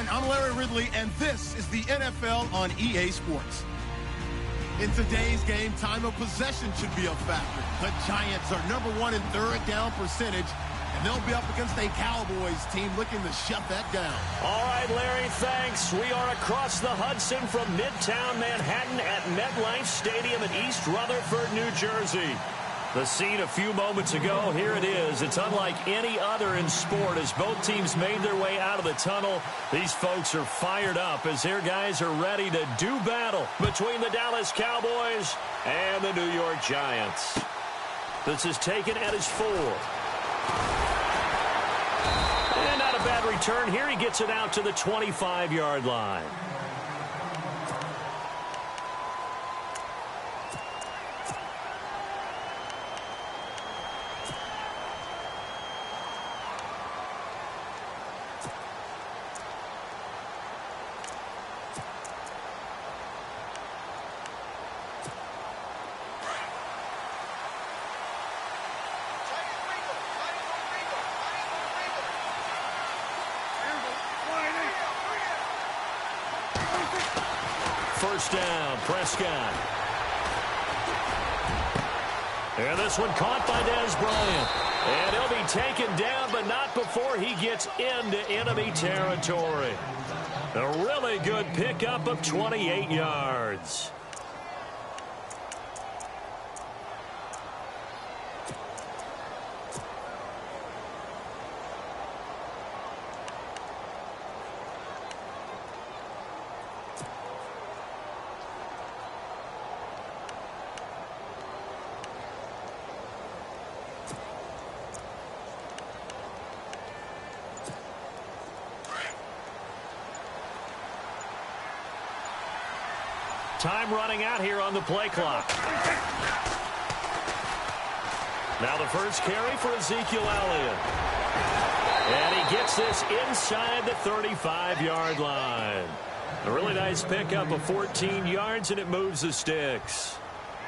everyone. I'm Larry Ridley, and this is the NFL on EA Sports. In today's game, time of possession should be a factor. The Giants are #1 in third down percentage, and they'll be up against a Cowboys team looking to shut that down. All right, Larry, thanks. We are across the Hudson from Midtown Manhattan at MetLife Stadium in East Rutherford, New Jersey. The scene a few moments ago, here it is. It's unlike any other in sport as both teams made their way out of the tunnel. These folks are fired up as their guys are ready to do battle between the Dallas Cowboys and the New York Giants. This is taken at his 4. And not a bad return here. He gets it out to the 25-yard line. First down, Prescott. And this one caught by Dez Bryant. And he'll be taken down, but not before he gets into enemy territory. A really good pickup of 28 yards. Time running out here on the play clock. Now the first carry for Ezekiel Elliott. And he gets this inside the 35-yard line. A really nice pickup of 14 yards, and it moves the sticks.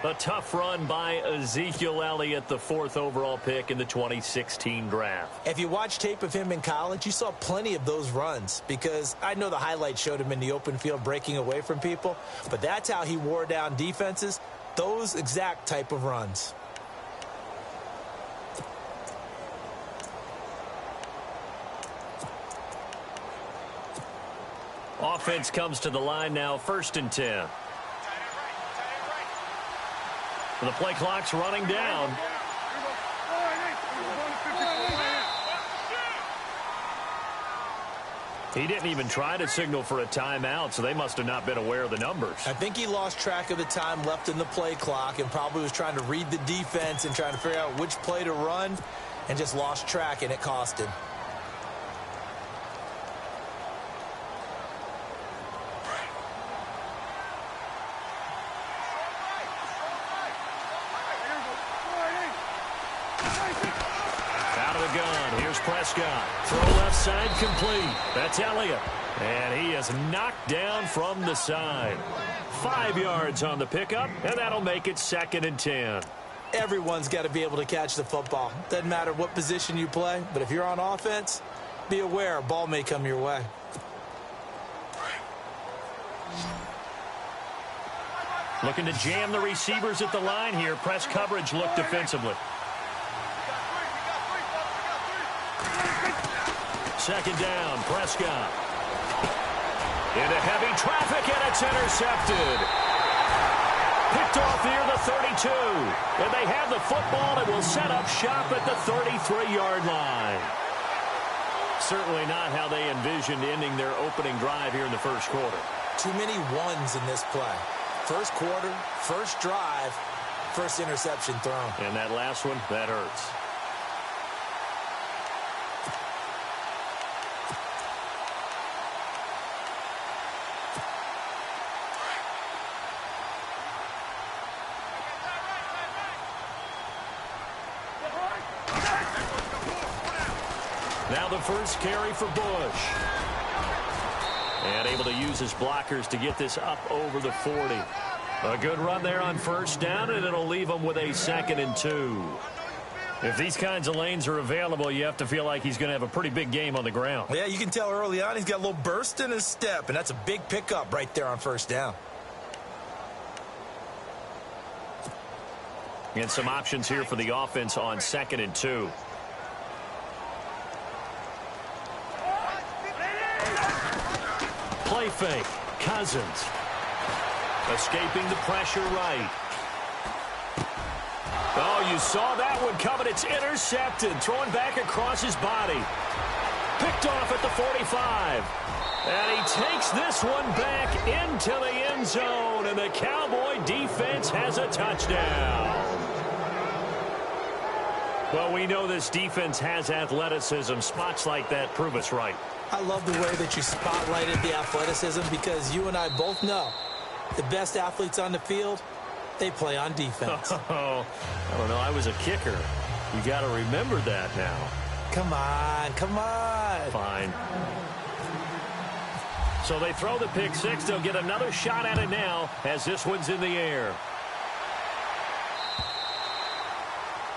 A tough run by Ezekiel Elliott, the 4th overall pick in the 2016 draft. If you watch tape of him in college, you saw plenty of those runs because I know the highlights showed him in the open field breaking away from people, but that's how he wore down defenses, those exact type of runs. Offense comes to the line now, 1st and 10. The play clock's running down. He didn't even try to signal for a timeout, so they must have not been aware of the numbers. I think he lost track of the time left in the play clock and probably was trying to read the defense and trying to figure out which play to run and just lost track, and it cost him. Prescott. Throw left side complete. That's Elliott. And he is knocked down from the side. 5 yards on the pickup, and that'll make it 2nd and 10. Everyone's got to be able to catch the football. Doesn't matter what position you play, but if you're on offense, be aware a ball may come your way. Looking to jam the receivers at the line here. Press coverage look defensively. 2nd down, Prescott. Into heavy traffic, and it's intercepted. Picked off near the 32. And they have the football and will set up shop at the 33-yard line. Certainly not how they envisioned ending their opening drive here in the 1st quarter. Too many ones in this play. 1st quarter, 1st drive, 1st interception thrown. And that last one, that hurts. Now the first carry for Bush. And able to use his blockers to get this up over the 40. A good run there on 1st down, and it'll leave them with a 2nd and 2. If these kinds of lanes are available, you have to feel like he's going to have a pretty big game on the ground. Yeah, you can tell early on he's got a little burst in his step, and that's a big pickup right there on first down. And some options here for the offense on 2nd and 2. Play fake. Cousins. Escaping the pressure right. Oh, you saw that one coming. It's intercepted. Throwing back across his body. Picked off at the 45. And he takes this one back into the end zone. And the Cowboy defense has a touchdown. Well, we know this defense has athleticism. Spots like that prove us right. I love the way that you spotlighted the athleticism because you and I both know the best athletes on the field, they play on defense. Oh, I don't know. I was a kicker. You got to remember that now. Come on, come on. Fine. So they throw the pick six. They'll get another shot at it now as this one's in the air.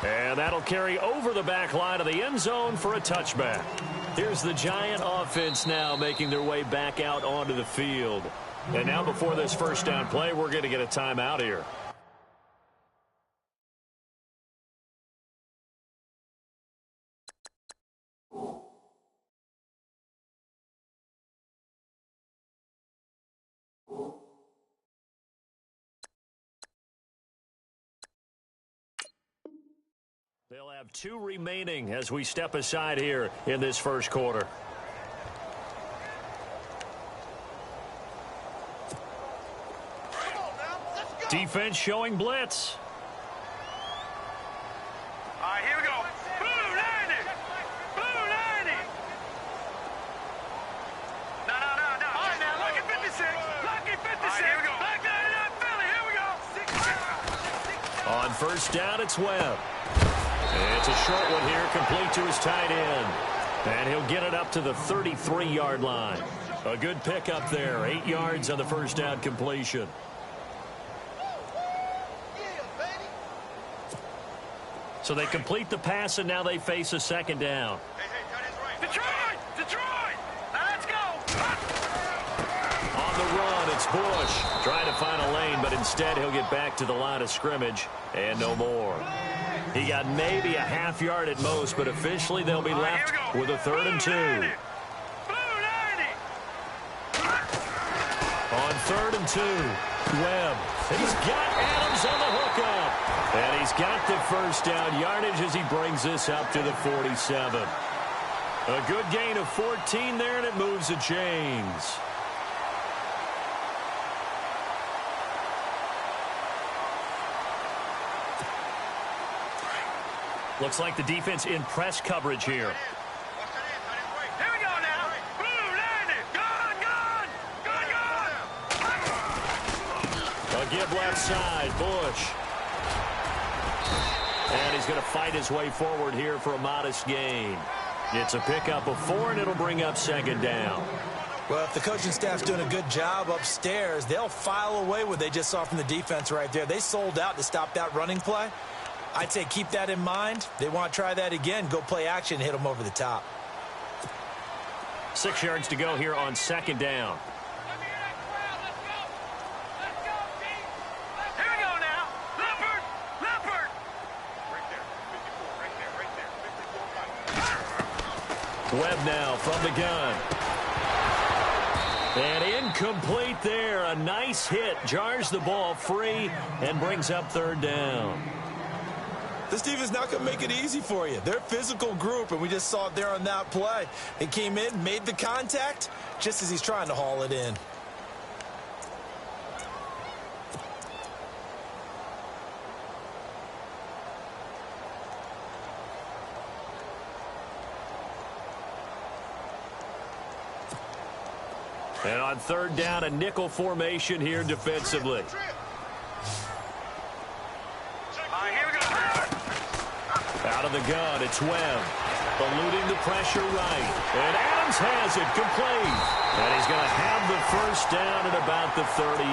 And that'll carry over the back line of the end zone for a touchback. Here's the Giant offense now making their way back out onto the field. And now before this first down play, we're going to get a timeout here. They'll have 2 remaining as we step aside here in this first quarter. Defense showing blitz. All right, here we go. Blue 90. Blue 90. No. All right, now, lucky 56. Lucky 56. All right, here we go. Black 99 Philly. Here we go. On first down, it's Webb. It's a short one here, complete to his tight end. And he'll get it up to the 33-yard line. A good pickup there, 8 yards on the first down completion. So they complete the pass, and now they face a second down. Detroit! Now let's go! On the run, it's Bush. Trying to find a lane, but instead he'll get back to the line of scrimmage and no more. He got maybe a half yard at most, but officially they'll be left with a 3rd and 2. On 3rd and 2, Webb. He's got Adams on the hookup. And he's got the first down yardage as he brings this up to the 47. A good gain of 14 there, and it moves the chains. Looks like the defense in press coverage here. Here we go now. Blue 90. Gone. A give left side, Bush. And he's going to fight his way forward here for a modest gain. It's a pickup of 4, and it'll bring up second down. Well, if the coaching staff's doing a good job upstairs, they'll file away what they just saw from the defense right there. They sold out to stop that running play. I'd say keep that in mind. They want to try that again. Go play action, hit them over the top. 6 yards to go here on second down. Here we go now. Leopard. Webb now from the gun. And incomplete there. A nice hit. Jars the ball free and brings up 3rd down. This defense not going to make it easy for you. They're a physical group, and we just saw it there on that play. They came in, made the contact, just as he's trying to haul it in. And on 3rd down, a nickel formation here defensively. Out of the gun, it's Webb. Eluding the pressure right. And Adams has it complete. And he's going to have the first down at about the 38.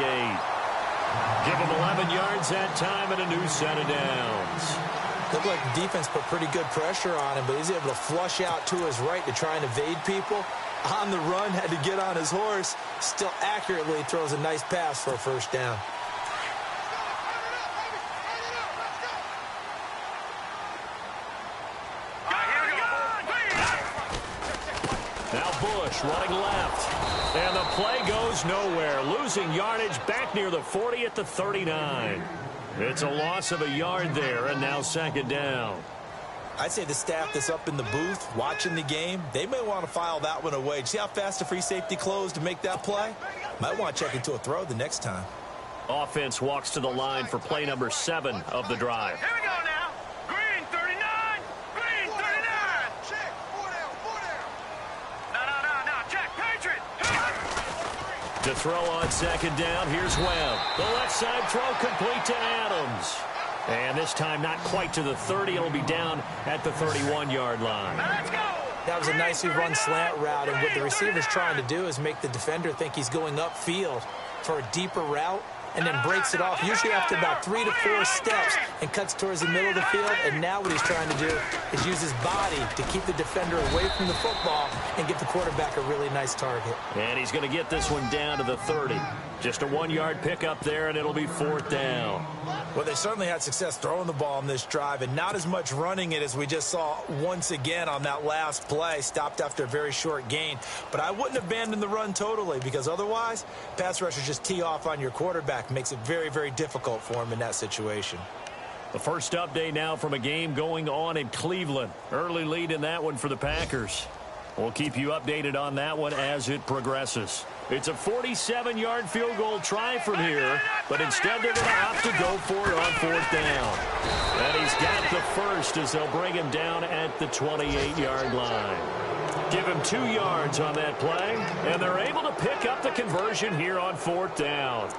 Give him 11 yards that time and a new set of downs. Looked like the defense put pretty good pressure on him, but he's able to flush out to his right to try and evade people. On the run, had to get on his horse. Still accurately throws a nice pass for a first down. Now Bush running left. And the play goes nowhere. Losing yardage back near the 40 at the 39. It's a loss of a yard there, and now second down. I'd say the staff that's up in the booth watching the game, they may want to file that one away. See how fast the free safety closed to make that play? Might want to check into a throw the next time. Offense walks to the line for play number 7 of the drive. Here we go now. Green 39. Green 39. Check. 4 down. No. Check. Patriot. To throw on second down, here's Webb. The left side throw complete to Adams. And this time not quite to the 30. It'll be down at the 31-yard line. Let's go. That was a nicely run slant route, and what the receiver's trying to do is make the defender think he's going upfield for a deeper route, and then breaks it off, usually after about 3 to 4 steps, and cuts towards the middle of the field. And now what he's trying to do is use his body to keep the defender away from the football and give the quarterback a really nice target. And he's going to get this one down to the 30. Just a 1-yard pickup there, and it'll be 4th down. Well, they certainly had success throwing the ball on this drive, and not as much running it as we just saw once again on that last play. Stopped after a very short gain. But I wouldn't abandon the run totally, because otherwise, pass rushers just tee off on your quarterback. Makes it very, very difficult for him in that situation. The first update now from a game going on in Cleveland. Early lead in that one for the Packers. We'll keep you updated on that one as it progresses. It's a 47-yard field goal try from here, but instead they're going to opt to go for it on 4th down. And he's got the first as they'll bring him down at the 28-yard line. Give him 2 yards on that play, and they're able to pick up the conversion here on 4th down.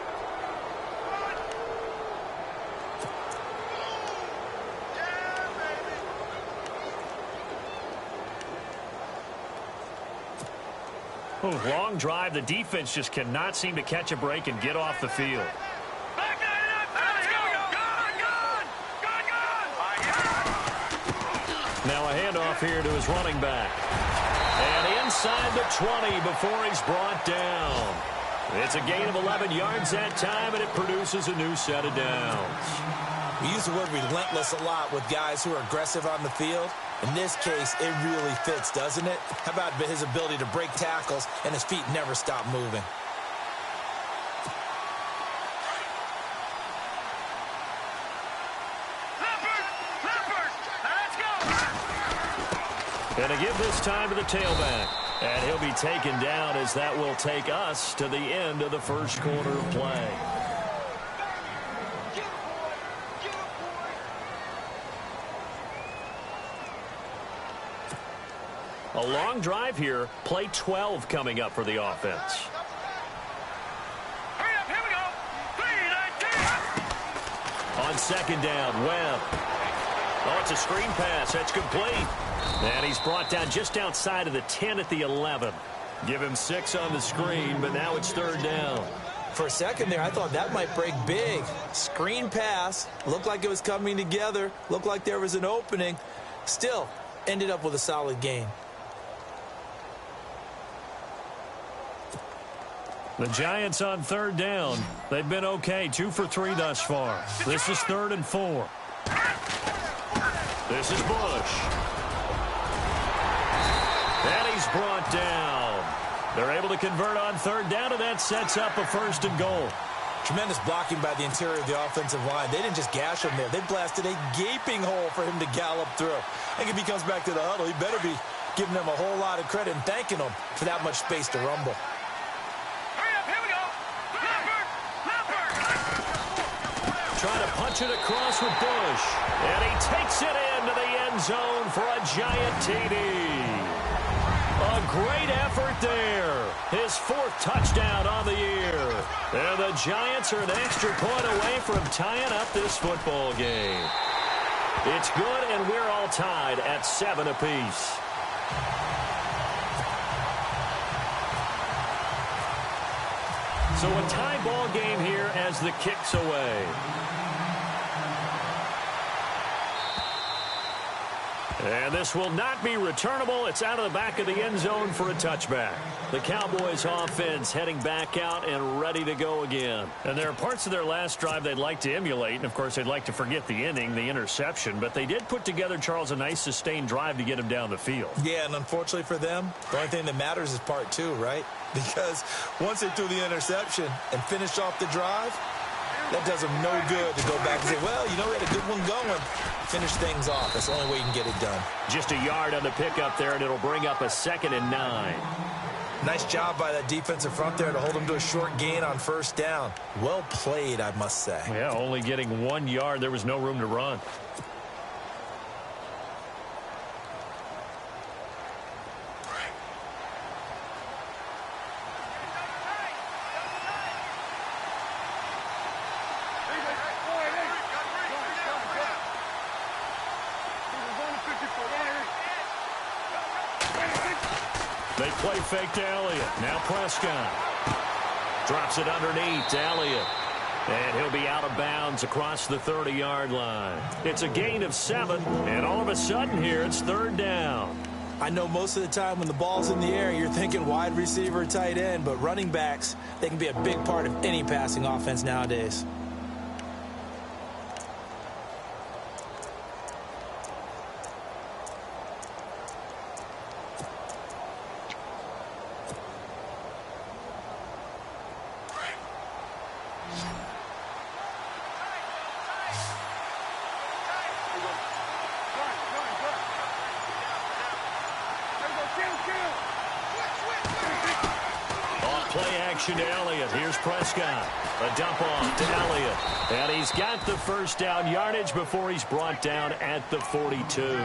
Long drive. The defense just cannot seem to catch a break and get off the field. Back that up. Let's go. Gone. Now a handoff here to his running back. And inside the 20 before he's brought down. It's a gain of 11 yards that time, and it produces a new set of downs. We use the word relentless a lot with guys who are aggressive on the field. In this case, it really fits, doesn't it? How about his ability to break tackles and his feet never stop moving? Leopard. Going to give this time to the tailback. And he'll be taken down as that will take us to the end of the first quarter of play. A long drive here. Play 12 coming up for the offense. Hurry up, here we go. On second down, Webb. Oh, it's a screen pass. That's complete. And he's brought down just outside of the 10 at the 11. Give him 6 on the screen, but now it's 3rd down. For a second there, I thought that might break big. Screen pass. Looked like it was coming together. Looked like there was an opening. Still, ended up with a solid gain. The Giants on 3rd down. They've been okay. 2 for 3 thus far. This is 3rd and 4. This is Bush. And he's brought down. They're able to convert on 3rd down, and that sets up a 1st and goal. Tremendous blocking by the interior of the offensive line. They didn't just gash him there. They blasted a gaping hole for him to gallop through. I think if he comes back to the huddle, he better be giving them a whole lot of credit and thanking them for that much space to rumble. Trying to punch it across with Bush. And he takes it into the end zone for a giant TD. A great effort there. His 4th touchdown on the year. And the Giants are an extra point away from tying up this football game. It's good, and we're all tied at 7 apiece. So a tie ball game here as the kick's away. And this will not be returnable. It's out of the back of the end zone for a touchback. The Cowboys offense heading back out and ready to go again. And there are parts of their last drive they'd like to emulate. And, of course, they'd like to forget the inning, the interception. But they did put together, Charles, a nice sustained drive to get him down the field. Yeah, and unfortunately for them, the only thing that matters is part two, right? Because once they threw the interception and finished off the drive, that does them no good to go back and say, well, you know, we had a good one going. Finish things off. That's the only way you can get it done. Just a yard on the pickup there, and it'll bring up a 2nd and 9. Nice job by that defensive front there to hold them to a short gain on first down. Well played, I must say. Yeah, only getting 1 yard. There was no room to run. They play fake to Elliott. Now Prescott. Drops it underneath to Elliott. And he'll be out of bounds across the 30-yard line. It's a gain of 7, and all of a sudden here it's 3rd down. I know most of the time when the ball's in the air, you're thinking wide receiver, tight end, but running backs, they can be a big part of any passing offense nowadays. Play action to Elliott. Here's Prescott. A dump off to Elliott. And he's got the first down yardage before he's brought down at the 42.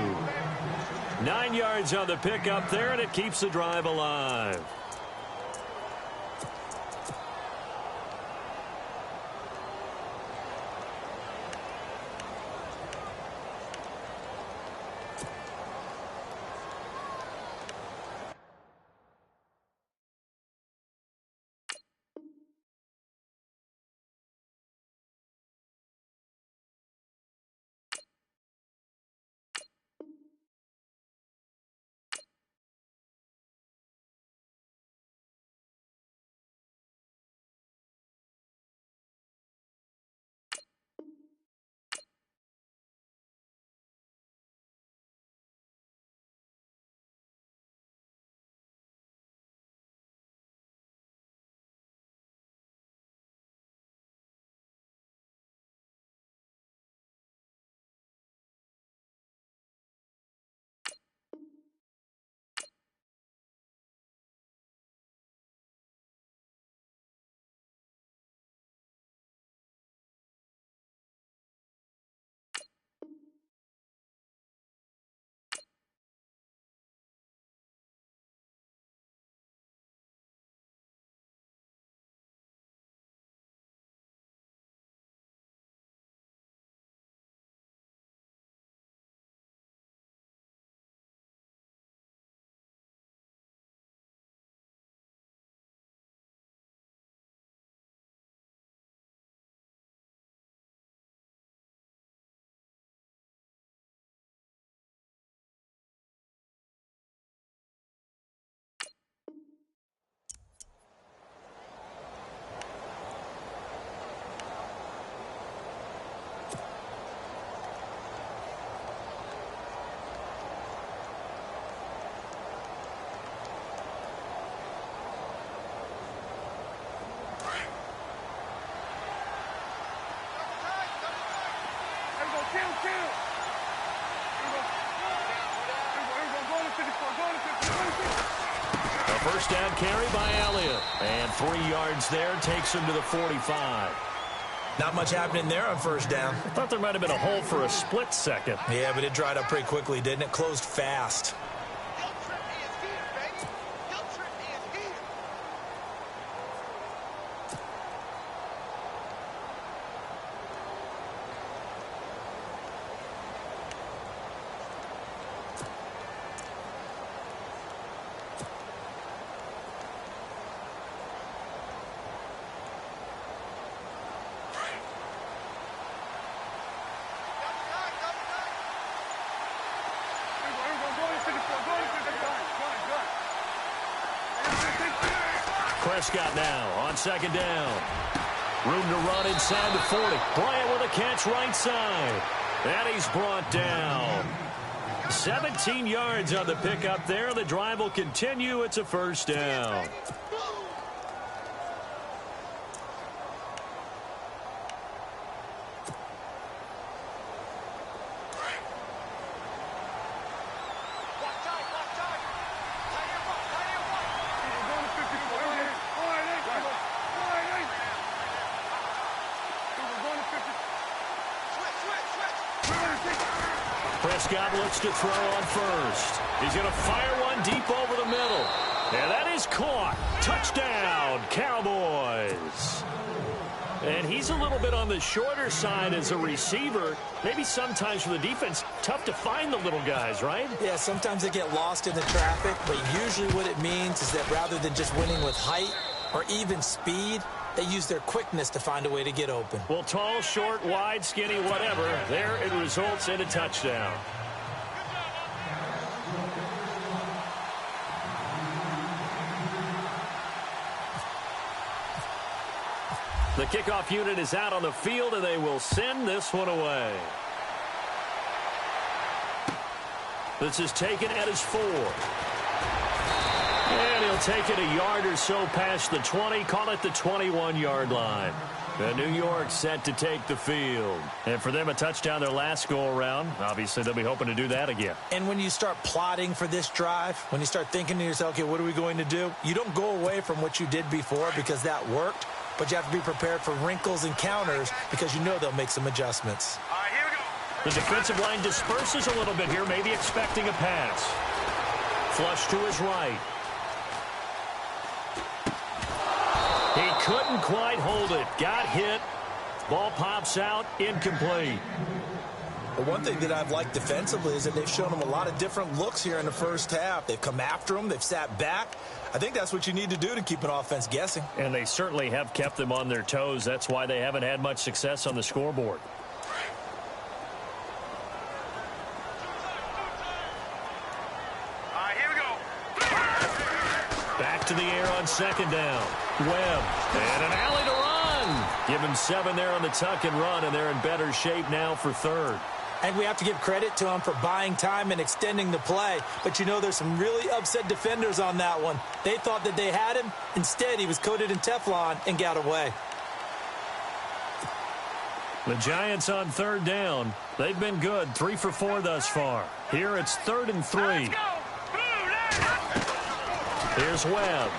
9 yards on the pickup there, and it keeps the drive alive. A first down carry by Elliott. And 3 yards there takes him to the 45. Not much happening there on first down. I thought there might have been a hole for a split second. Yeah, but it dried up pretty quickly, didn't it? Closed fast. Prescott now on second down. Room to run inside the 40. Bryant with a catch right side. And he's brought down. 17 yards on the pickup there. The drive will continue. It's a first down. Prescott looks to throw on first. He's going to fire one deep over the middle. And that is caught. Touchdown, Cowboys. And he's a little bit on the shorter side as a receiver. Maybe sometimes for the defense, tough to find the little guys, right? Yeah, sometimes they get lost in the traffic, but usually what it means is that rather than just winning with height or even speed, they use their quickness to find a way to get open. Well, tall, short, wide, skinny, whatever, there it results in a touchdown. The kickoff unit is out on the field, and they will send this one away. This is taken at his 4. And he'll take it a yard or so past the 20, call it the 21-yard line. The New York set to take the field. And for them, a touchdown their last go-around. Obviously, they'll be hoping to do that again. And when you start plotting for this drive, when you start thinking to yourself, okay, what are we going to do? You don't go away from what you did before because that worked, but you have to be prepared for wrinkles and counters because you know they'll make some adjustments. All right, here we go. The defensive line disperses a little bit here, maybe expecting a pass. Flush to his right. He couldn't quite hold it. Got hit. Ball pops out. Incomplete. But one thing that I've liked defensively is that they've shown him a lot of different looks here in the first half. They've come after him. They've sat back. I think that's what you need to do to keep an offense guessing. And they certainly have kept them on their toes. That's why they haven't had much success on the scoreboard. All right, here we go. Back to the air on second down. Webb. And an alley to run. Give him 7 there on the tuck and run, and they're in better shape now for third. And we have to give credit to him for buying time and extending the play. But, you know, there's some really upset defenders on that one. They thought that they had him. Instead, he was coated in Teflon and got away. The Giants on third down. They've been good, 3 for 4 thus far. Here it's 3rd and 3. Let's go. Here's Webb.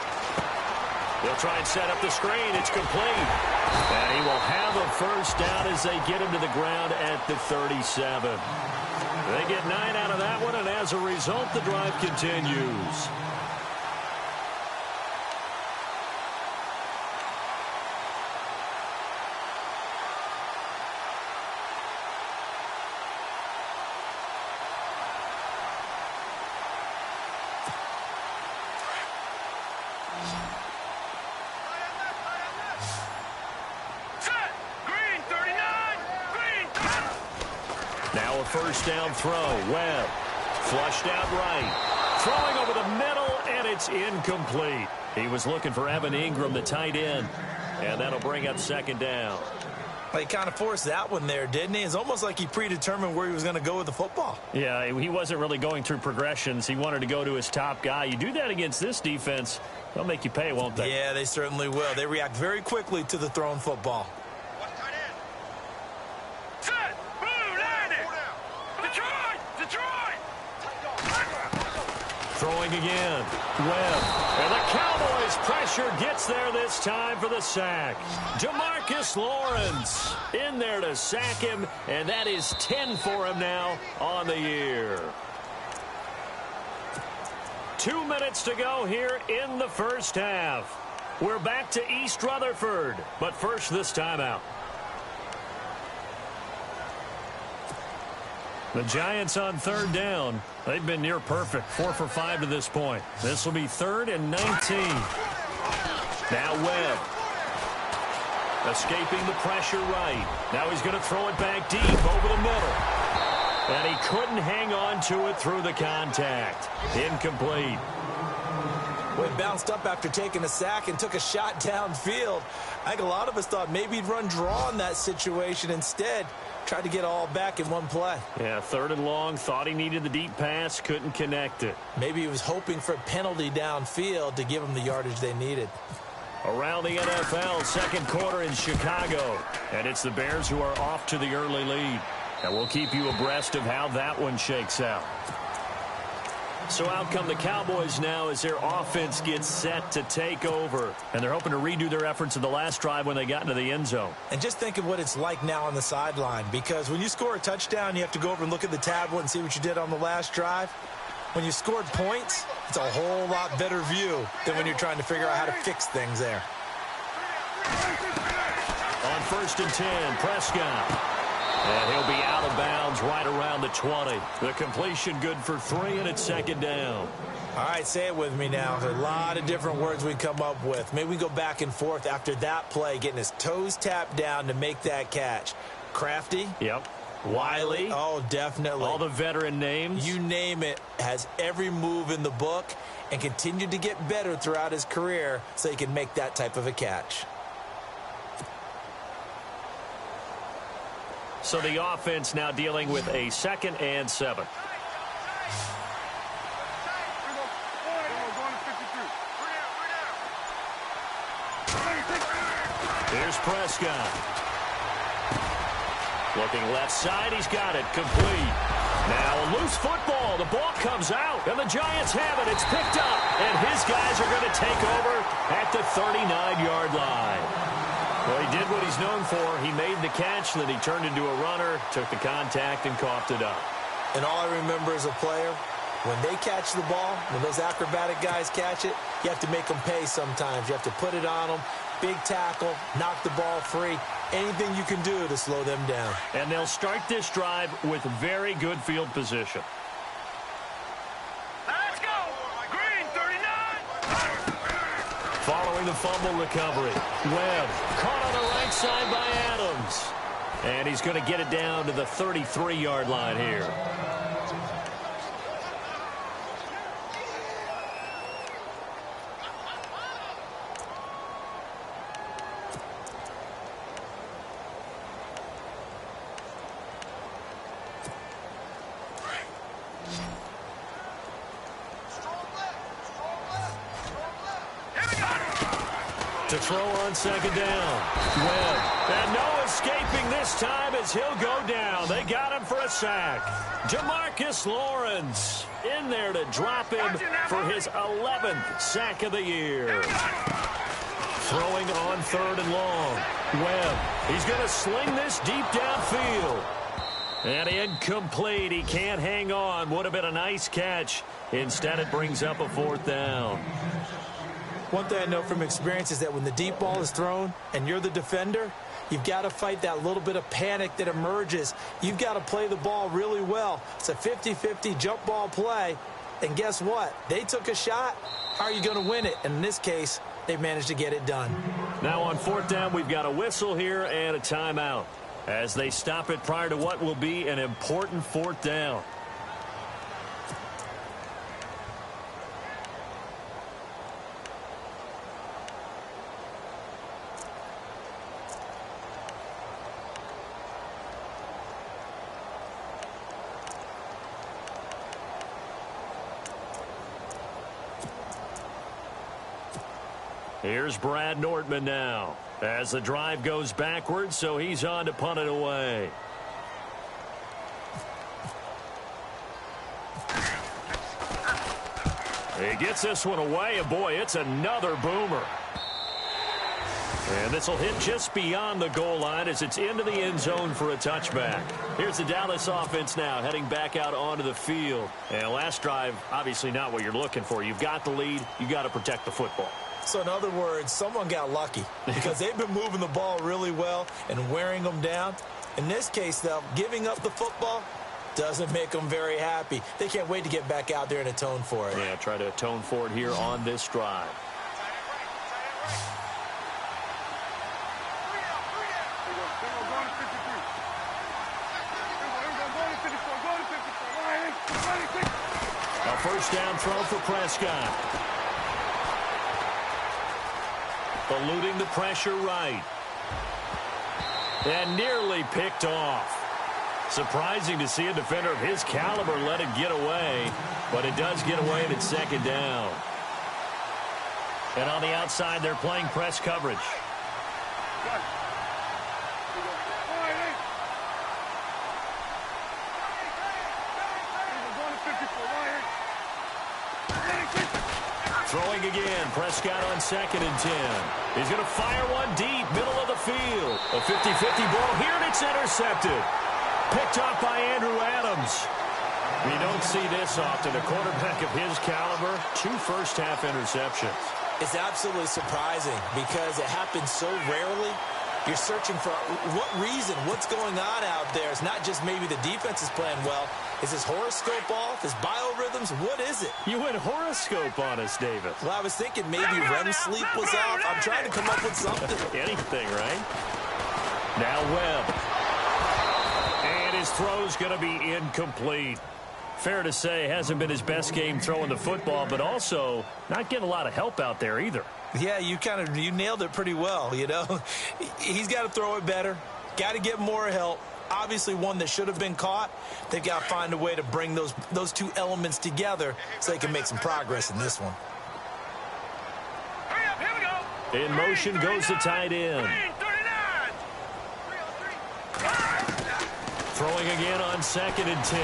They'll try and set up the screen. It's complete. And he will have a first down as they get him to the ground at the 37. They get 9 out of that one, and as a result, the drive continues. Now a first down throw. Webb flushed out right. Throwing over the middle, and it's incomplete. He was looking for Evan Ingram, the tight end. And that'll bring up second down. Well, he kind of forced that one there, didn't he? It's almost like he predetermined where he was going to go with the football. Yeah, he wasn't really going through progressions. He wanted to go to his top guy. You do that against this defense, they'll make you pay, won't they? Yeah, they certainly will. They react very quickly to the thrown football. Set. Boom, landed. Detroit. Throwing again. Webb. And the Cowboys pressure gets there this time for the sack. DeMarcus Lawrence in there to sack him, and that is 10 for him now on the year. 2 minutes to go here in the first half. We're back to East Rutherford, but first this timeout. The Giants on third down. They've been near perfect, 4 for 5 to this point. This will be 3rd and 19. Now Webb. Escaping the pressure right. Now he's going to throw it back deep over the middle. And he couldn't hang on to it through the contact. Incomplete. Well, he bounced up after taking a sack and took a shot downfield. I think a lot of us thought maybe he'd run draw in that situation. Instead, tried to get all back in one play. Yeah, 3rd and long, thought he needed the deep pass, couldn't connect it. Maybe he was hoping for a penalty downfield to give him the yardage they needed. Around the NFL, second quarter in Chicago. And it's the Bears who are off to the early lead. And we'll keep you abreast of how that one shakes out. So out come the Cowboys now as their offense gets set to take over. And they're hoping to redo their efforts in the last drive when they got into the end zone. And just think of what it's like now on the sideline. Because when you score a touchdown, you have to go over and look at the tablet and see what you did on the last drive. When you scored points, it's a whole lot better view than when you're trying to figure out how to fix things there. On 1st and 10, Prescott. And he'll be out of bounds right around the 20. The completion good for 3, and it's 2nd down. All right, say it with me now. There's a lot of different words we come up with. Maybe we go back and forth after that play, getting his toes tapped down to make that catch. Crafty? Yep. Wiley? Oh, definitely. All the veteran names? You name it. Has every move in the book and continued to get better throughout his career so he can make that type of a catch. So the offense now dealing with a 2nd and 7. Here's Prescott. Looking left side, he's got it, complete. Now a loose football, the ball comes out, and the Giants have it, it's picked up, and his guys are going to take over at the 39-yard line. Well, he did what he's known for. He made the catch, then he turned into a runner, took the contact, and coughed it up. And all I remember as a player, when they catch the ball, when those acrobatic guys catch it, you have to make them pay sometimes. You have to put it on them, big tackle, knock the ball free, anything you can do to slow them down. And they'll start this drive with very good field position. Let's go! Green, 39! Following the fumble recovery, Webb caught on the right side by Adams. And he's going to get it down to the 33-yard line here. To throw on 2nd down. Webb. And no escaping this time as he'll go down. They got him for a sack. Jamarcus Lawrence in there to drop him for his 11th sack of the year. Throwing on 3rd and long. Webb. He's going to sling this deep downfield. And incomplete. He can't hang on. Would have been a nice catch. Instead, it brings up a 4th down. One thing I know from experience is that when the deep ball is thrown and you're the defender, you've got to fight that little bit of panic that emerges. You've got to play the ball really well. It's a 50-50 jump ball play. And guess what? They took a shot. How are you going to win it? And in this case, they managed to get it done. Now on 4th down, we've got a whistle here and a timeout as they stop it prior to what will be an important 4th down. Here's Brad Nortman now as the drive goes backwards, so he's on to punt it away. He gets this one away, and boy, it's another boomer. And this will hit just beyond the goal line as it's into the end zone for a touchback. Here's the Dallas offense now heading back out onto the field. And last drive, obviously not what you're looking for. You've got the lead. You've got to protect the football. So in other words, someone got lucky because they've been moving the ball really well and wearing them down. In this case, though, giving up the football doesn't make them very happy. They can't wait to get back out there and atone for it. Yeah, try to atone for it here on this drive. A first down throw for Prescott. eluding the pressure right. And nearly picked off. Surprising to see a defender of his caliber let it get away, but it does get away and it's second down. And on the outside, they're playing press coverage. Throwing again, Prescott on 2nd and 10. He's going to fire one deep, middle of the field. A 50-50 ball here, and it's intercepted. Picked off by Andrew Adams. We don't see this often. A quarterback of his caliber, 2 first-half interceptions. It's absolutely surprising because it happens so rarely. You're searching for what reason, what's going on out there. It's not just maybe the defense is playing well. Is his horoscope off? His biorhythms? What is it? You went horoscope on us, David. Well, I was thinking maybe REM sleep was off. I'm trying to come up with something. Anything, right? Now Webb. And his throw's going to be incomplete. Fair to say, hasn't been his best game throwing the football, but also not getting a lot of help out there either. Yeah, you nailed it pretty well, you know. He's got to throw it better. Got to get more help. Obviously one that should have been caught. They've got to find a way to bring those two elements together so they can make some progress in this one. Hurry up, here we go. In motion goes the tight end. 39. Throwing again on 2nd and 10.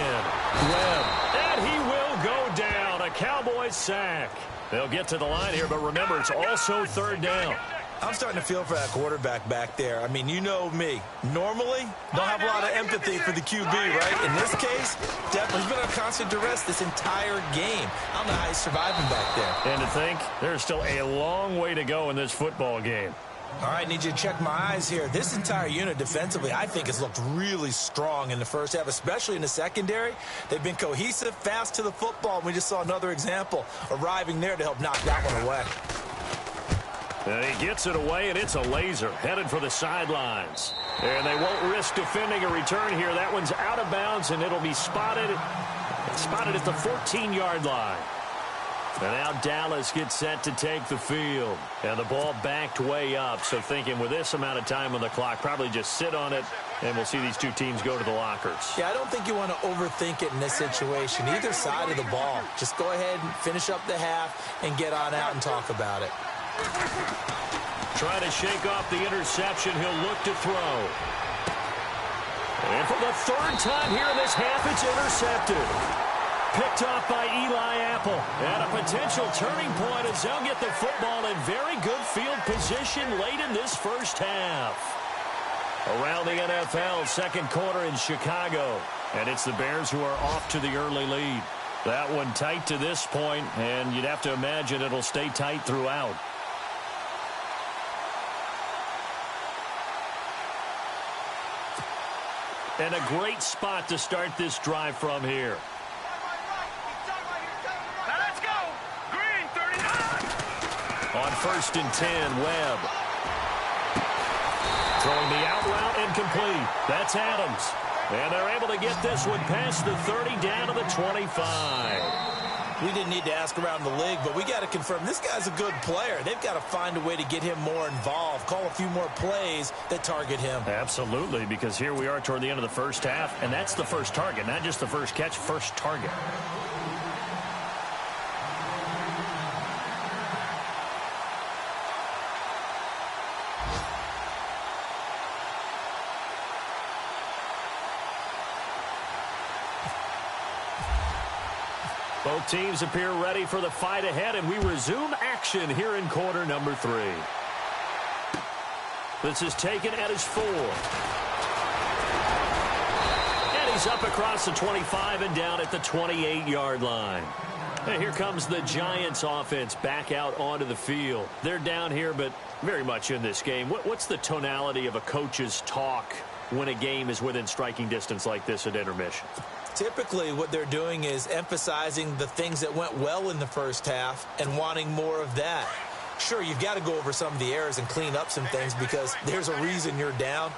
Webb. And he will go down. A Cowboys sack. They'll get to the line here, but remember, it's also 3rd down. I'm starting to feel for that quarterback back there. I mean, you know me. Normally, don't have a lot of empathy for the QB, right? In this case, definitely he's been on constant duress this entire game. I don't know how he's surviving back there. And to think, there's still a long way to go in this football game. All right, need you to check my eyes here. This entire unit defensively, I think, has looked really strong in the first half, especially in the secondary. They've been cohesive, fast to the football, and we just saw another example arriving there to help knock that one away. And he gets it away, and it's a laser headed for the sidelines. And they won't risk defending a return here. That one's out of bounds, and it'll be spotted at the 14-yard line. And now Dallas gets set to take the field. And the ball backed way up. So thinking with this amount of time on the clock, probably just sit on it, and we'll see these two teams go to the lockers. Yeah, I don't think you want to overthink it in this situation. Either side of the ball. Just go ahead and finish up the half and get on out and talk about it. Trying to shake off the interception. He'll look to throw. And for the 3rd time here in this half, it's intercepted. Picked off by Eli Apple. And a potential turning point as they'll get the football in very good field position late in this first half. Around the NFL, 2nd quarter in Chicago. And it's the Bears who are off to the early lead. That one tight to this point, and you'd have to imagine it'll stay tight throughout. And a great spot to start this drive from here. Now let's go. Green, 39. On 1st and 10, Webb. Throwing the out route incomplete. That's Adams. And they're able to get this one past the 30 down to the 25. We didn't need to ask around the league, but we got to confirm this guy's a good player. They've got to find a way to get him more involved, call a few more plays that target him. Absolutely, because here we are toward the end of the first half, and that's the first target, not just the first catch, first target. Both teams appear ready for the fight ahead, and we resume action here in quarter number 3. This is taken at his 4. And he's up across the 25 and down at the 28-yard line. And here comes the Giants offense back out onto the field. They're down here, but very much in this game. What's the tonality of a coach's talk when a game is within striking distance like this at intermission? Typically, what they're doing is emphasizing the things that went well in the first half and wanting more of that. Sure, you've got to go over some of the errors and clean up some things because there's a reason you're down.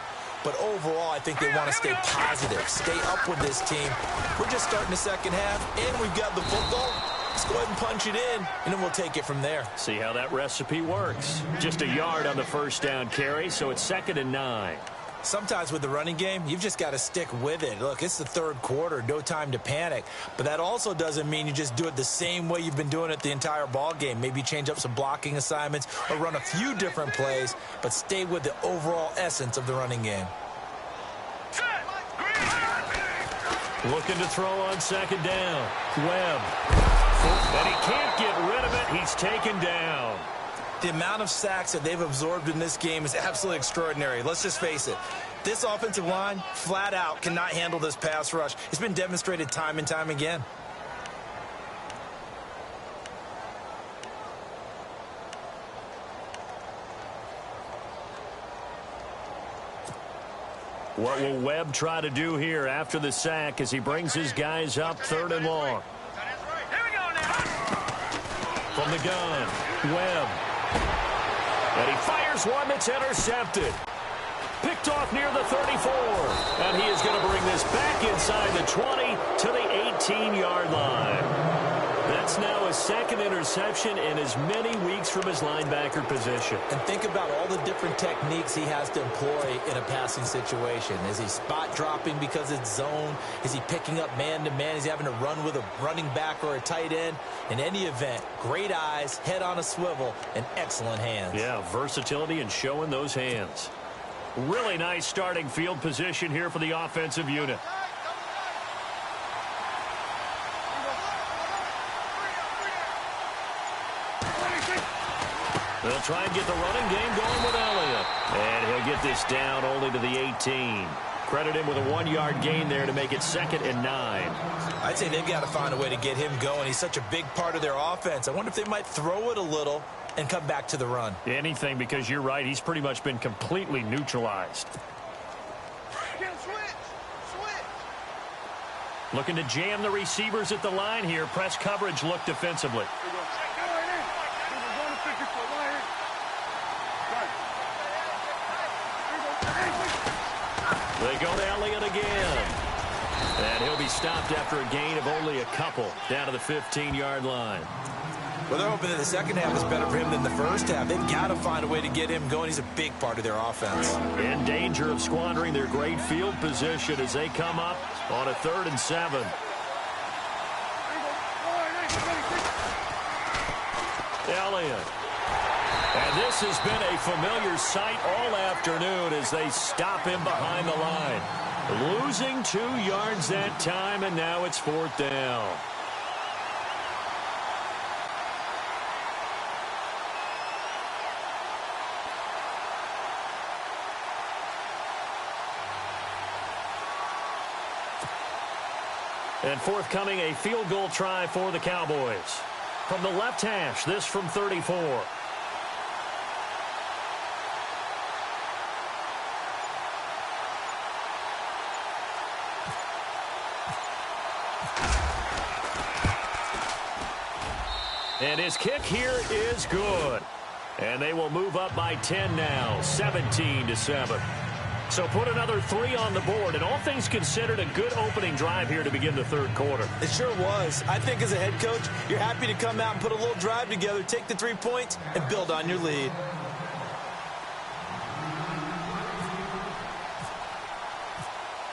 But overall, I think they want to stay positive, stay up with this team. We're just starting the second half, and we've got the football. Let's go ahead and punch it in, and then we'll take it from there. See how that recipe works. Just a yard on the first down carry, so it's 2nd and 9. Sometimes with the running game, you've just got to stick with it. Look, it's the third quarter, no time to panic. But that also doesn't mean you just do it the same way you've been doing it the entire ball game. Maybe change up some blocking assignments or run a few different plays, but stay with the overall essence of the running game. Looking to throw on 2nd down. Webb. And he can't get rid of it. He's taken down. The amount of sacks that they've absorbed in this game is absolutely extraordinary. Let's just face it. This offensive line, flat out, cannot handle this pass rush. It's been demonstrated time and time again. What will Webb try to do here after the sack as he brings his guys up 3rd and long? From the gun, Webb. And he fires one that's intercepted. Picked off near the 34. And he is going to bring this back inside the 20 to the 18-yard line. That's now his 2nd interception in as many weeks from his linebacker position. And think about all the different techniques he has to employ in a passing situation. Is he spot dropping because it's zone? Is he picking up man-to-man? Is he having to run with a running back or a tight end? In any event, great eyes, head on a swivel, and excellent hands. Yeah, versatility and showing those hands. Really nice starting field position here for the offensive unit. They'll try and get the running game going with Elliott. And he'll get this down only to the 18. Credit him with a 1-yard gain there to make it 2nd and 9. I'd say they've got to find a way to get him going. He's such a big part of their offense. I wonder if they might throw it a little and come back to the run. Anything, because you're right. He's pretty much been completely neutralized. Looking to jam the receivers at the line here. Press coverage look defensively. They go to Elliott again. And he'll be stopped after a gain of only a couple down to the 15-yard line. Well, they're hoping that the second half is better for him than the first half. They've got to find a way to get him going. He's a big part of their offense. In danger of squandering their great field position as they come up on a 3rd and 7. Elliott. And this has been a familiar sight all afternoon as they stop him behind the line. Losing 2 yards that time, and now it's 4th down. And forthcoming, a field goal try for the Cowboys. From the left hash, this from 34. And his kick here is good. And they will move up by 10 now, 17-7. So put another 3 on the board, and all things considered, a good opening drive here to begin the 3rd quarter. It sure was. I think as a head coach, you're happy to come out and put a little drive together, take the 3 points, and build on your lead.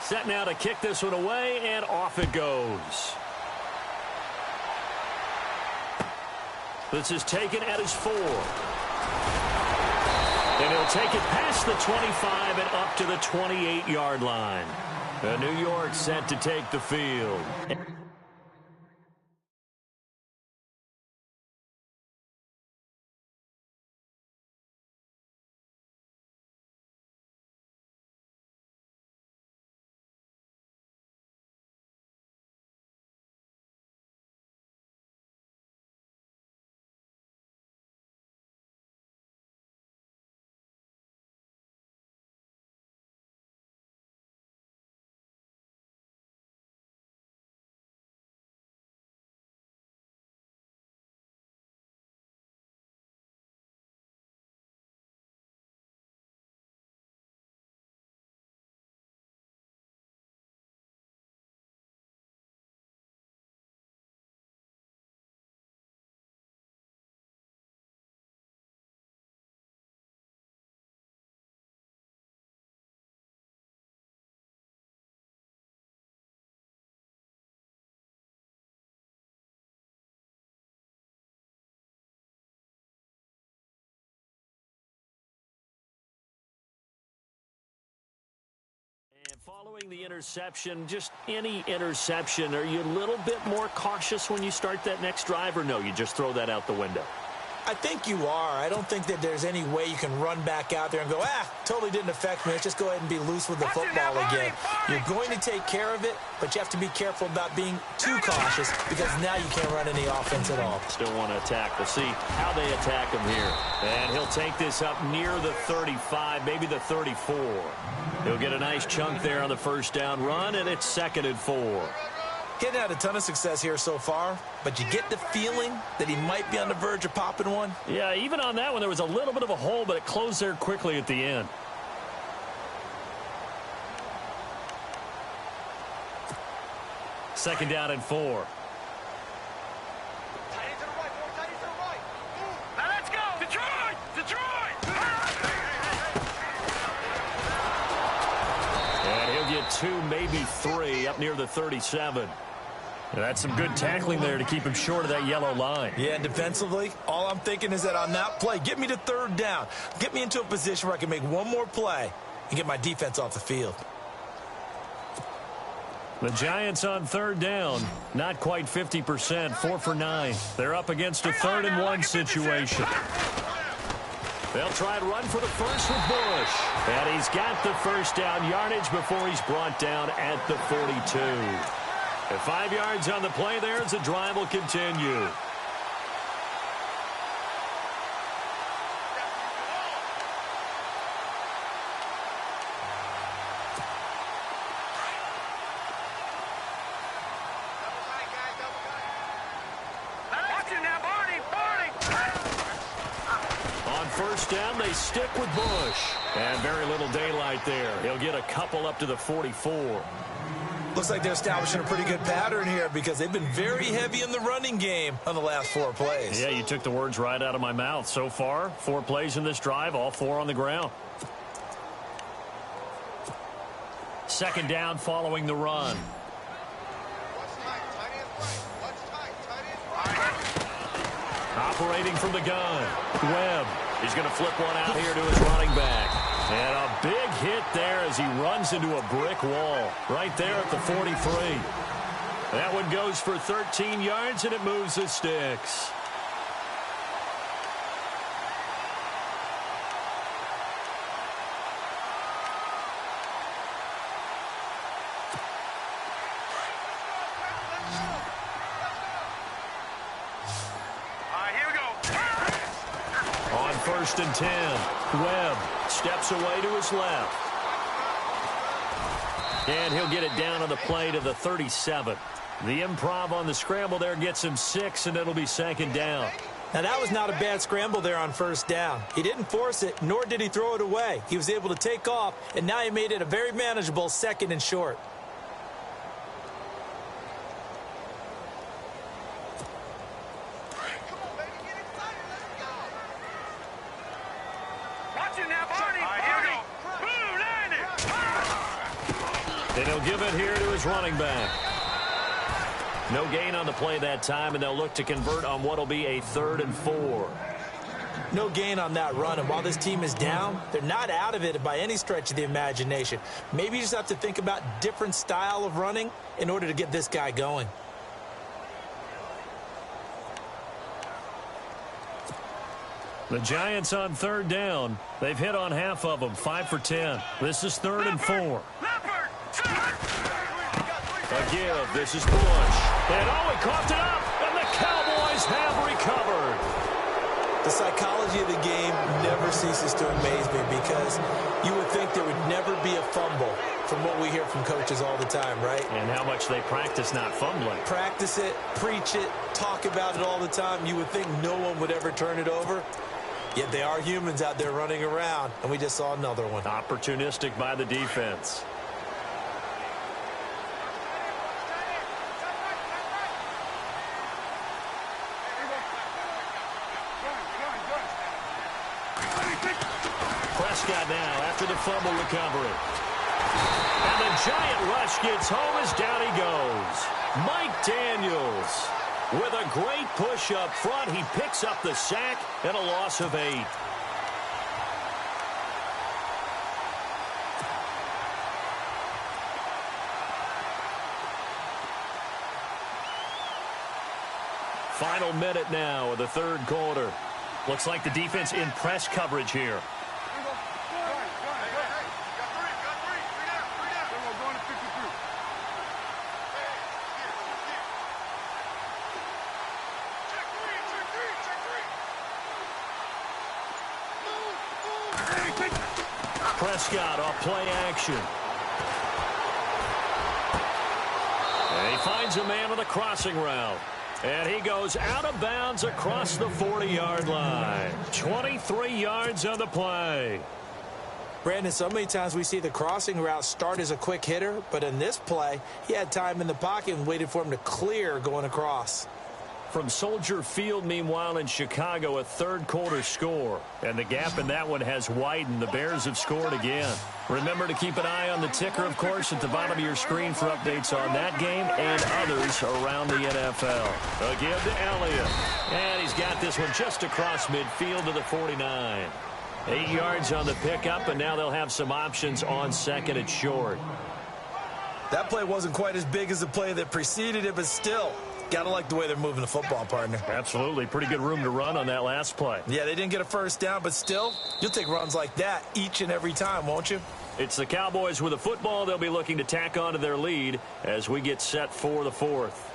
Set now to kick this one away, and off it goes. This is taken at his 4. And he'll take it past the 25 and up to the 28-yard line. New York set to take the field. Following the interception, just any interception, are you a little bit more cautious when you start that next drive, or no, you just throw that out the window? I think you are. I don't think that there's any way you can run back out there and go, totally didn't affect me. Let's just go ahead and be loose with the football again. You're going to take care of it, but you have to be careful about being too cautious because now you can't run any offense at all. Still want to attack. We'll see how they attack him here. And he'll take this up near the 35, maybe the 34. He'll get a nice chunk there on the first down run, and it's 2nd and 4. Getting had a ton of success here so far, but you get the feeling that he might be on the verge of popping one. Yeah, even on that one, there was a little bit of a hole, but it closed there quickly at the end. Second down and 4. Now let's go! Detroit! Detroit! And he'll get 2, maybe 3, up near the 37. That's some good tackling there to keep him short of that yellow line. Yeah, defensively, all I'm thinking is that on that play, get me to 3rd down. Get me into a position where I can make one more play and get my defense off the field. The Giants on 3rd down, not quite 50%, 4 for 9. They're up against a 3rd and 1 situation. They'll try and run for the first with Bush. And he's got the first down yardage before he's brought down at the 42. At 5 yards on the play there as the drive will continue. On first down, they stick with Bush. And very little daylight there. He'll get a couple up to the 44. Looks like they're establishing a pretty good pattern here because they've been very heavy in the running game on the last 4 plays. Yeah, you took the words right out of my mouth. So far, 4 plays in this drive, all 4 on the ground. Second down following the run. Operating from the gun. Webb. He's going to flip one out here to his running back. And a big hit there as he runs into a brick wall right there at the 43. That one goes for 13 yards, and it moves the sticks. First and 10. Webb steps away to his left. And he'll get it down on the play to the 37. The improv on the scramble there gets him 6, and it'll be 2nd down. Now, that was not a bad scramble there on first down. He didn't force it, nor did he throw it away. He was able to take off, and now he made it a very manageable 2nd and short. And he'll give it here to his running back. No gain on the play that time, and they'll look to convert on what will be a 3rd and 4. No gain on that run, and while this team is down, they're not out of it by any stretch of the imagination. Maybe you just have to think about different style of running in order to get this guy going. The Giants on 3rd down. They've hit on half of them, 5 for 10. This is 3rd and 4. A give. This is Bush. And he coughed it up, and the Cowboys have recovered. The psychology of the game never ceases to amaze me because you would think there would never be a fumble from what we hear from coaches all the time, right? And how much they practice not fumbling. Practice it, preach it, talk about it all the time. You would think no one would ever turn it over. Yet they are humans out there running around, and we just saw another one. Opportunistic by the defense. Prescott now after the fumble recovery. And the giant rush gets home as down he goes. Mike Daniels with a great push up front. He picks up the sack and a loss of 8. Final minute now of the third quarter. Looks like the defense in press coverage here. Prescott off play action. And he finds a man on the crossing route. And he goes out of bounds across the 40-yard line. 23 yards on the play. Brandon, so many times we see the crossing route start as a quick hitter, but in this play, he had time in the pocket and waited for him to clear going across. From Soldier Field, meanwhile, in Chicago, a third-quarter score. And the gap in that one has widened. The Bears have scored again. Remember to keep an eye on the ticker, of course, at the bottom of your screen for updates on that game and others around the NFL. Again to Elliott. And he's got this one just across midfield to the 49. 8 yards on the pickup, and now they'll have some options on second and short. That play wasn't quite as big as the play that preceded it, but still, gotta like the way they're moving the football, partner. Absolutely. Pretty good room to run on that last play. Yeah, they didn't get a first down, but still, you'll take runs like that each and every time, won't you? It's the Cowboys with the football. They'll be looking to tack on to their lead as we get set for the fourth.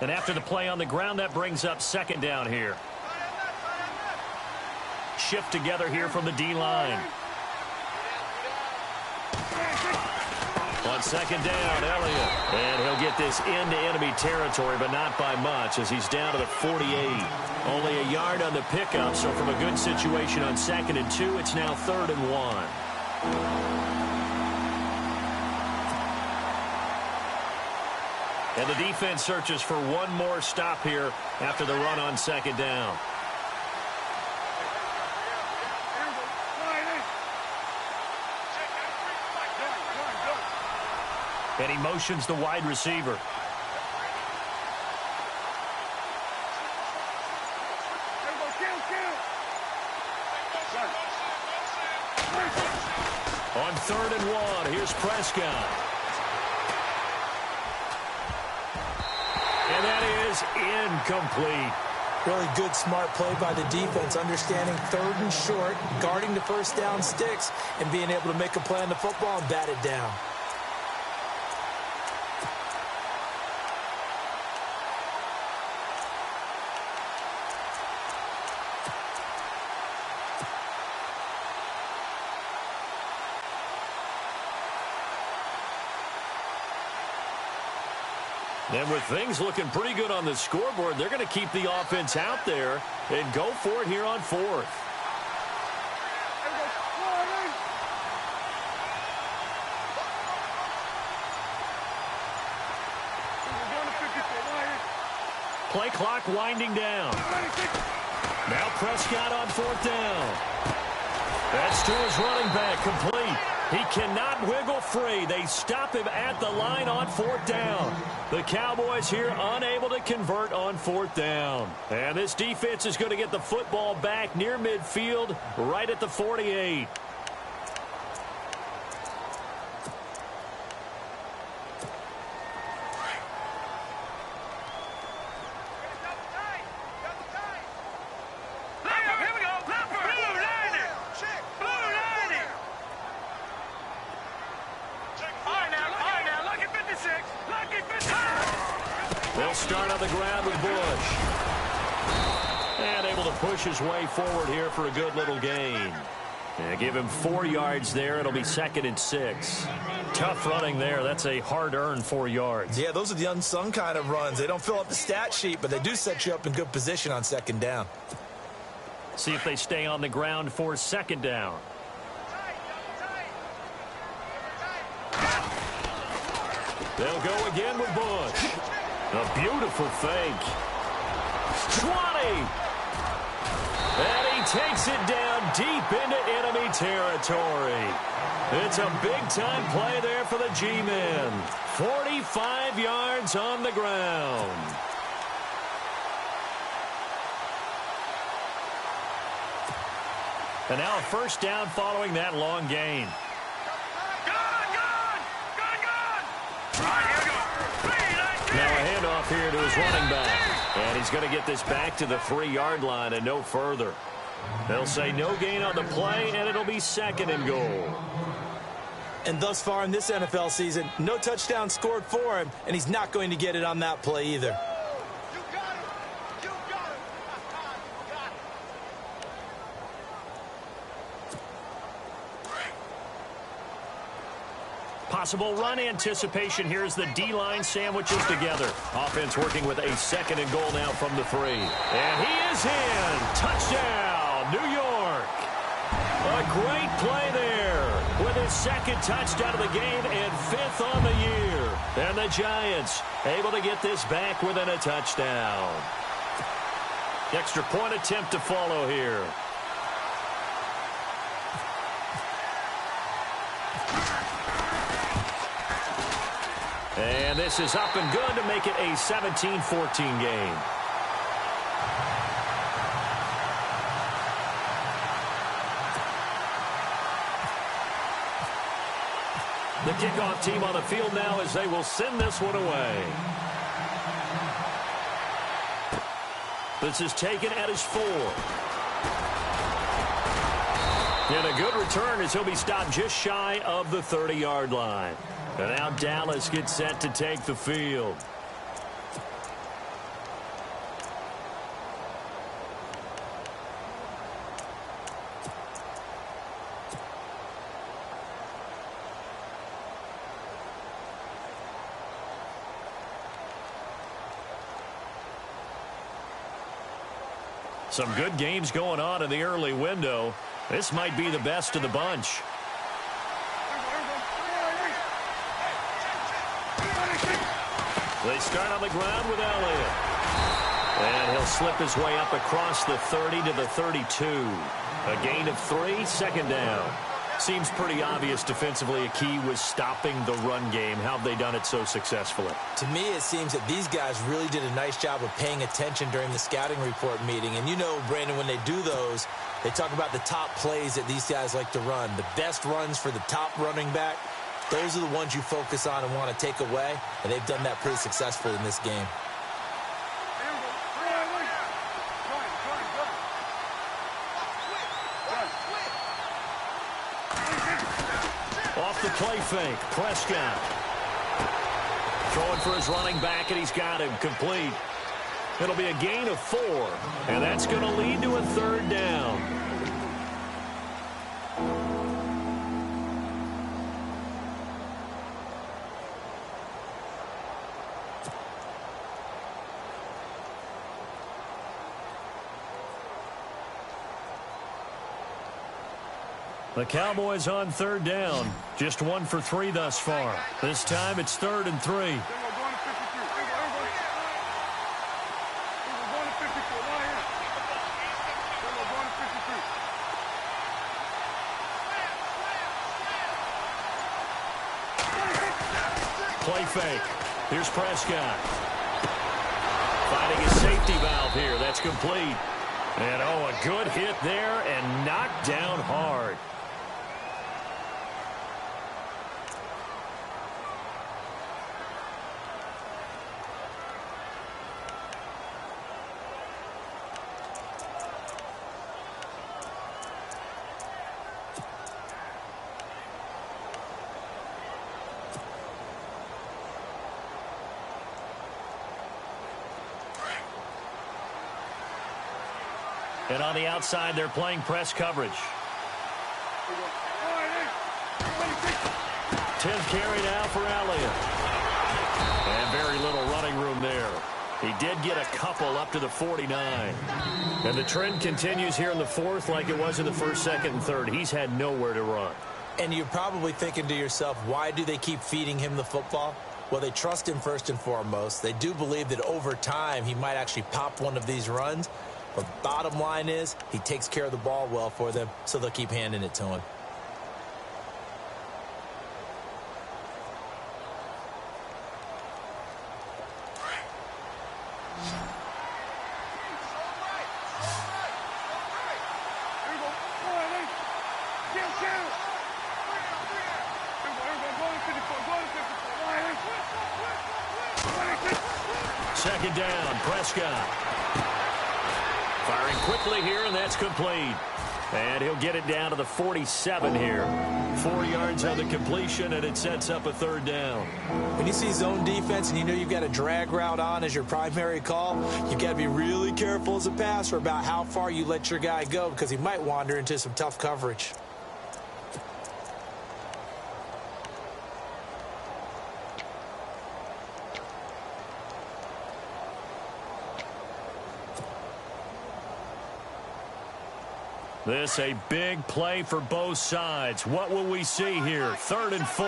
And after the play on the ground, that brings up second down here. Shift together here from the D-line. On second down, Elliott. And he'll get this into enemy territory, but not by much as he's down to the 48. Only a yard on the pickup, so from a good situation on second and 2, it's now 3rd and 1. And the defense searches for one more stop here after the run on second down. And he motions the wide receiver. On 3rd and 1, here's Prescott. And that is incomplete. Really good, smart play by the defense, understanding 3rd and short, guarding the first down sticks, and being able to make a play on the football and bat it down. And with things looking pretty good on the scoreboard, they're going to keep the offense out there and go for it here on 4th. Play clock winding down. Now Prescott on 4th down. That's to his running back, complete. He cannot wiggle free. They stop him at the line on 4th down. The Cowboys here unable to convert on 4th down. And this defense is going to get the football back near midfield, right at the 48. They'll start on the ground with Bush. And able to push his way forward here for a good little gain. And give him 4 yards there. It'll be 2nd and 6. Tough running there. That's a hard-earned 4 yards. Yeah, those are the unsung kind of runs. They don't fill up the stat sheet, but they do set you up in good position on 2nd down. See if they stay on the ground for 2nd down. They'll go again with Bush. A beautiful fake. 20. And he takes it down deep into enemy territory. It's a big-time play there for the G-men. 45 yards on the ground. And now a first down following that long gain. Now a handoff here to his running back. And he's going to get this back to the 3-yard line and no further. They'll say no gain on the play, and it'll be 2nd and goal. And thus far in this NFL season, no touchdown scored for him, and he's not going to get it on that play either. You got him. You got him. You got him. Possible run anticipation here as the D-line sandwiches together. Offense working with a 2nd and goal now from the 3. And he is in. Touchdown, New York. A great play there with his 2nd touchdown of the game and 5th on the year. And the Giants able to get this back within a touchdown. Extra point attempt to follow here. And this is up and good to make it a 17-14 game. The kickoff team on the field now as they will send this one away. This is taken at his 4. And a good return as he'll be stopped just shy of the 30-yard line. And now Dallas gets set to take the field. Some good games going on in the early window. This might be the best of the bunch. They start on the ground with Elliott. And he'll slip his way up across the 30 to the 32. A gain of 3, 2nd down. Seems pretty obvious defensively a key was stopping the run game. How have they done it so successfully? To me, it seems that these guys really did a nice job of paying attention during the scouting report meeting. And you know, Brandon, when they do those, they talk about the top plays that these guys like to run. The best runs for the top running back, those are the ones you focus on and want to take away. And they've done that pretty successfully in this game. Off the play fake, Prescott. Throwing for his running back, and he's got him complete. It'll be a gain of 4, and that's going to lead to a 3rd down. The Cowboys on 3rd down. Just 1 for 3 thus far. This time it's 3rd and 3. Play fake. Here's Prescott. Finding his safety valve here. That's complete. And, oh, a good hit there and knocked down hard. And on the outside, they're playing press coverage. 10th carry now for Elliott. And very little running room there. He did get a couple up to the 49. And the trend continues here in the 4th like it was in the 1st, 2nd, and 3rd. He's had nowhere to run. And you're probably thinking to yourself, why do they keep feeding him the football? Well, they trust him first and foremost. They do believe that over time he might actually pop one of these runs. But bottom line is, he takes care of the ball well for them, so they'll keep handing it to him. second down. Prescott. Firing quickly here, and that's complete. And he'll get it down to the 47 here. 4 yards on the completion, and it sets up a third down. When you see zone defense and you know you've got a drag route on as your primary call, you've got to be really careful as a passer about how far you let your guy go because he might wander into some tough coverage. This a big play for both sides. What will we see here? 3rd and 4.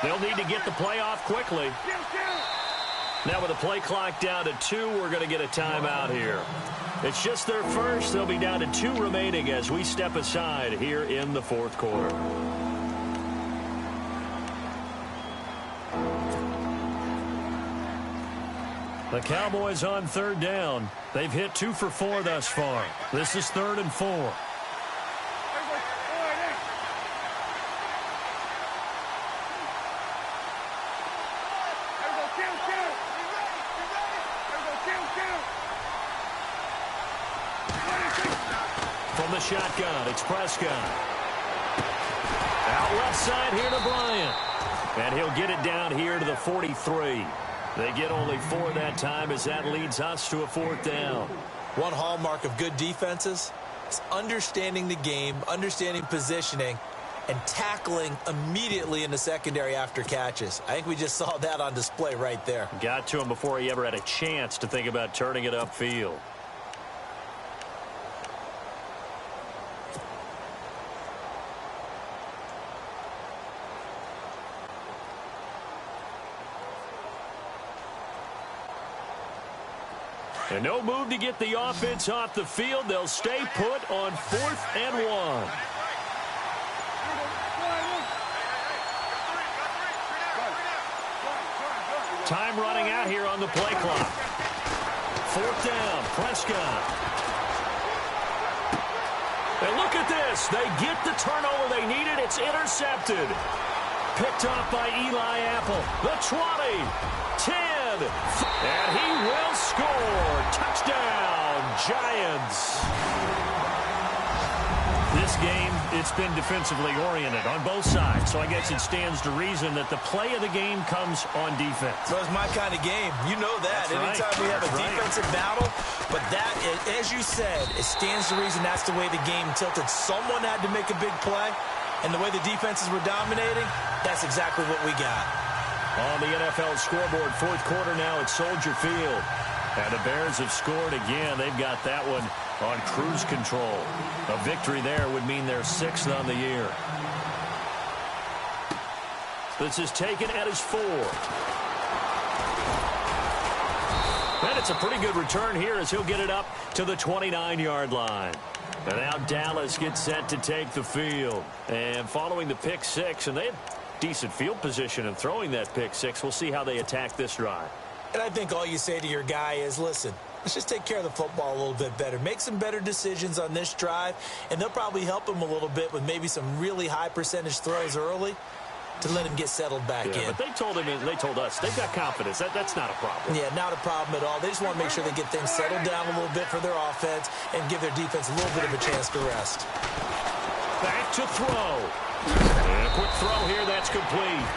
They'll need to get the play off quickly. Now with the play clock down to 2, we're going to get a timeout here. It's just their first. They'll be down to 2 remaining as we step aside here in the 4th quarter. The Cowboys on 3rd down. They've hit 2 for 4 thus far. This is 3rd and 4. From the shotgun, it's Prescott. Out left side here to Bryant. And he'll get it down here to the 43. They get only 4 that time as that leads us to a 4th down. One hallmark of good defenses is understanding the game, understanding positioning, and tackling immediately in the secondary after catches. I think we just saw that on display right there. Got to him before he ever had a chance to think about turning it upfield. And no move to get the offense off the field. They'll stay put on 4th and 1. Time running out here on the play clock. 4th down, Prescott. And look at this. They get the turnover they needed. It's intercepted. Picked off by Eli Apple. The 20, 10, and he will score. Touchdown, Giants. This game, it's been defensively oriented on both sides, so I guess it stands to reason that the play of the game comes on defense. So it's my kind of game. You know that. That's Anytime right. we have a That's defensive battle, but that, as you said, it stands to reason that's the way the game tilted. Someone had to make a big play, and the way the defenses were dominating, that's exactly what we got. On the NFL scoreboard, 4th quarter now at Soldier Field. And the Bears have scored again. They've got that one on cruise control. A victory there would mean they're 6th on the year. This is taken at his 4. And it's a pretty good return here as he'll get it up to the 29-yard line. And now Dallas gets set to take the field. And following the pick 6, and they had decent field position in throwing that pick 6. We'll see how they attack this drive. And I think all you say to your guy is, listen, let's just take care of the football a little bit better. Make some better decisions on this drive, and they'll probably help him a little bit with maybe some really high percentage throws early to let him get settled back in. But they told him, and they told us, they've got confidence. That's not a problem. Yeah, not a problem at all. They just want to make sure they get things settled down a little bit for their offense and give their defense a little bit of a chance to rest. Back to throw. And a quick throw here, that's complete.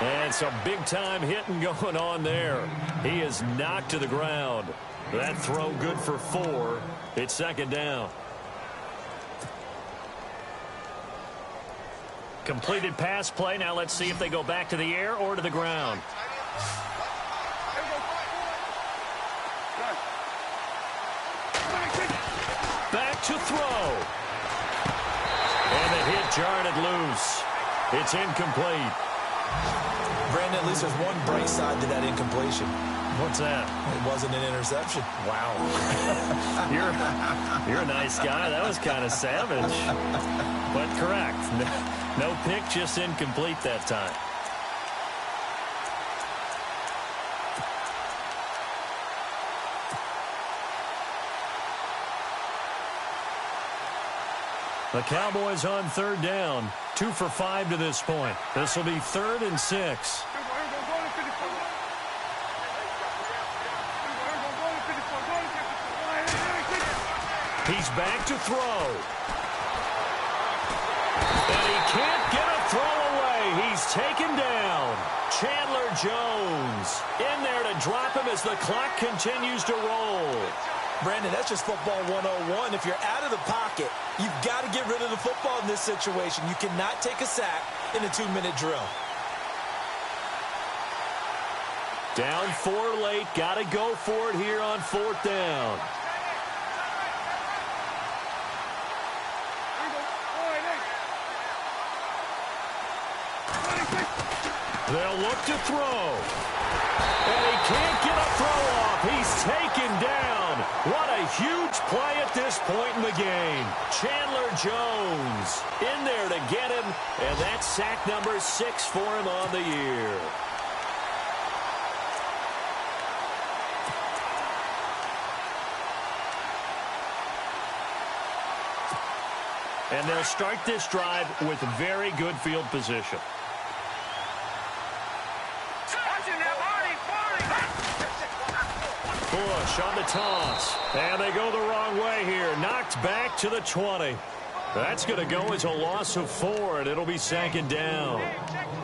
And some big-time hitting going on there. He is knocked to the ground. That throw good for 4. It's 2nd down. Completed pass play. Now let's see if they go back to the air or to the ground. Back to throw. And the hit jarred it loose. It's incomplete. Brandon, at least there's one bright side to that incompletion. What's that? It wasn't an interception. Wow. You're a nice guy. That was kind of savage. But correct. No pick, just incomplete that time. The Cowboys on third down. 2 for 5 to this point. This will be 3rd and 6. He's back to throw. And he can't get a throw away. He's taken down. Chandler Jones in there to drop him as the clock continues to roll. Brandon, that's just football 101. If you're out of the pocket, you've got to get rid of the football in this situation. You cannot take a sack in a 2-minute drill. Down 4 late. Got to go for it here on 4th down. They'll look to throw. And he can't get a throw off. He's taken down. What a huge play at this point in the game. Chandler Jones in there to get him. And that's sack number 6 for him on the year. And they'll start this drive with very good field position. Bush on the toss. And they go the wrong way here. Knocked back to the 20. That's going to go as a loss of 4, and it'll be 2nd down.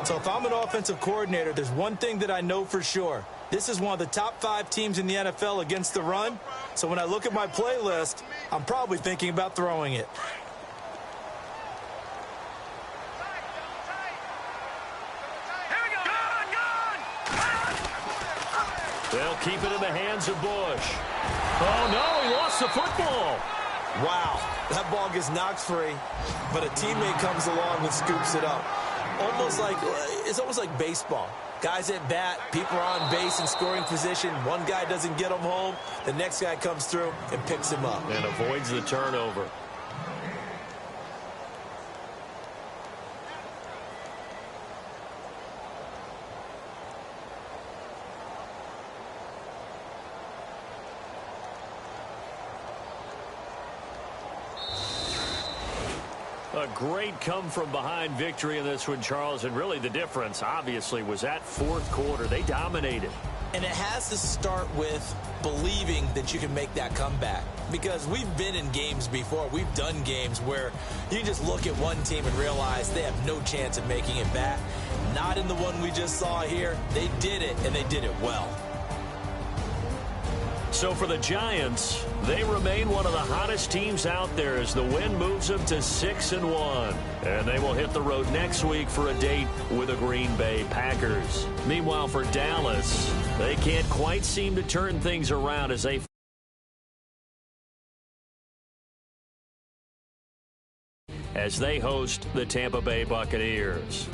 So if I'm an offensive coordinator, there's one thing that I know for sure. This is one of the top 5 teams in the NFL against the run. So when I look at my playlist, I'm probably thinking about throwing it. They'll keep it in the hands of Bush. Oh, no, he lost the football. Wow, that ball gets knocked free, but a teammate comes along and scoops it up. It's almost like baseball. Guys at bat, people are on base in scoring position. One guy doesn't get him home. The next guy comes through and picks him up. And avoids the turnover. A great come-from-behind victory in this one, Charles, and really the difference, obviously, was that 4th quarter. They dominated. And it has to start with believing that you can make that comeback. Because we've been in games before. We've done games where you just look at one team and realize they have no chance of making it back. Not in the one we just saw here. They did it, and they did it well. So for the Giants, they remain one of the hottest teams out there as the win moves them to 6-1. And they will hit the road next week for a date with the Green Bay Packers. Meanwhile, for Dallas, they can't quite seem to turn things around as they host the Tampa Bay Buccaneers.